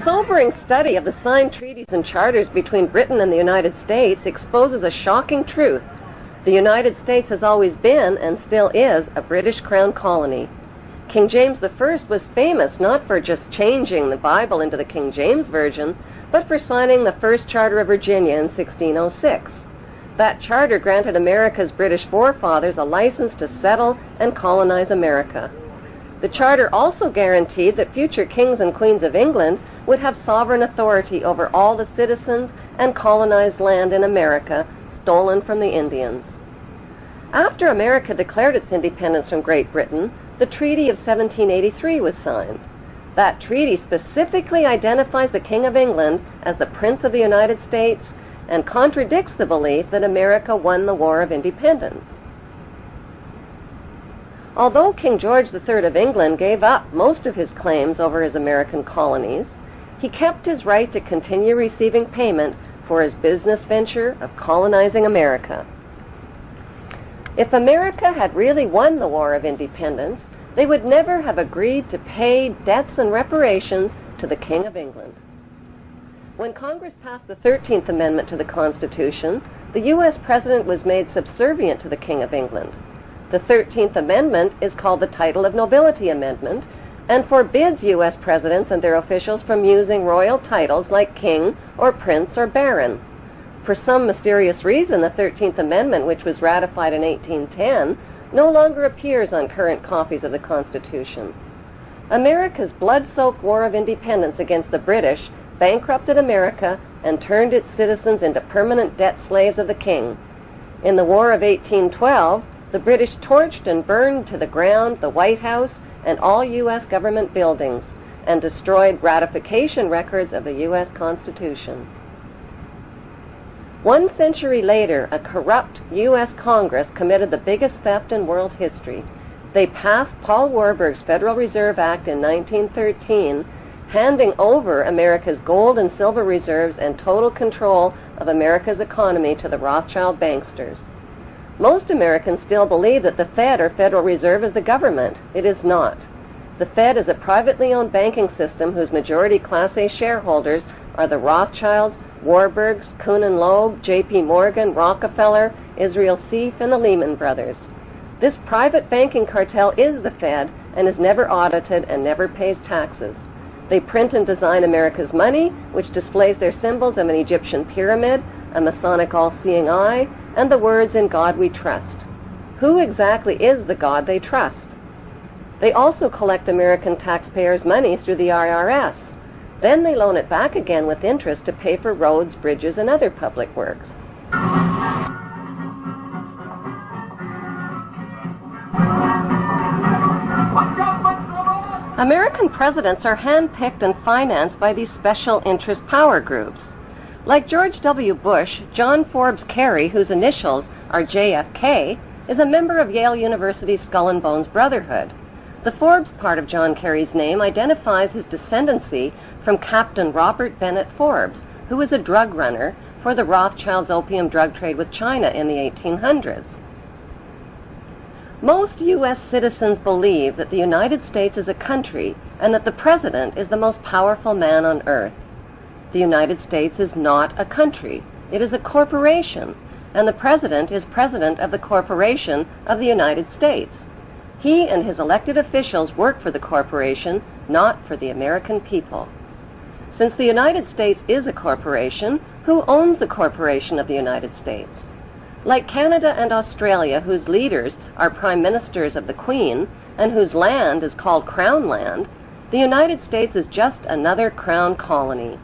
Sobering study of the signed treaties and charters between Britain and the United States exposes a shocking truth. The United States has always been, and still is, a British Crown colony. King James I was famous not for just changing the Bible into the King James Version, but for signing the first Charter of Virginia in 1606. That charter granted America's British forefathers a license to settle and colonize America. The charter also guaranteed that future kings and queens of England would have sovereign authority over all the citizens and colonized land in America stolen from the Indians. After America declared its independence from Great Britain, the Treaty of 1783 was signed. That treaty specifically identifies the King of England as the Prince of the United States and contradicts the belief that America won the War of Independence. Although King George III of England gave up most of his claims over his American colonies, he kept his right to continue receiving payment for his business venture of colonizing America. If America had really won the War of Independence, they would never have agreed to pay debts and reparations to the King of England. When Congress passed the 13th Amendment to the Constitution, the U.S. President was made subservient to the King of England. The 13th Amendment is called the Title of Nobility Amendment and forbids U.S. presidents and their officials from using royal titles like king or prince or baron. For some mysterious reason, the 13th Amendment, which was ratified in 1810, no longer appears on current copies of the Constitution. America's blood-soaked War of Independence against the British bankrupted America and turned its citizens into permanent debt slaves of the king. In the War of 1812, the British torched and burned to the ground the White House and all U.S. government buildings and destroyed ratification records of the U.S. Constitution. 1 century later, a corrupt U.S. Congress committed the biggest theft in world history. They passed Paul Warburg's Federal Reserve Act in 1913, handing over America's gold and silver reserves and total control of America's economy to the Rothschild banksters. Most Americans still believe that the Fed, or Federal Reserve, is the government. It is not. The Fed is a privately owned banking system whose majority Class A shareholders are the Rothschilds, Warburgs, Kuhn and Loeb, J.P. Morgan, Rockefeller, Israel Seif, and the Lehman Brothers. This private banking cartel is the Fed and is never audited and never pays taxes. They print and design America's money, which displays their symbols of an Egyptian pyramid, a Masonic all-seeing eye, and the words "In God We Trust." Who exactly is the God they trust? They also collect American taxpayers' money through the IRS. Then they loan it back again with interest to pay for roads, bridges, and other public works. American presidents are handpicked and financed by these special interest power groups. Like George W. Bush, John Forbes Kerry, whose initials are JFK, is a member of Yale University's Skull and Bones Brotherhood. The Forbes part of John Kerry's name identifies his descendancy from Captain Robert Bennett Forbes, who was a drug runner for the Rothschilds' opium drug trade with China in the 1800s. Most U.S. citizens believe that the United States is a country and that the President is the most powerful man on earth. The United States is not a country. It is a corporation, and the President is President of the Corporation of the United States. He and his elected officials work for the corporation, not for the American people. Since the United States is a corporation, who owns the corporation of the United States? Like Canada and Australia, whose leaders are prime ministers of the Queen, and whose land is called Crown Land, the United States is just another Crown colony.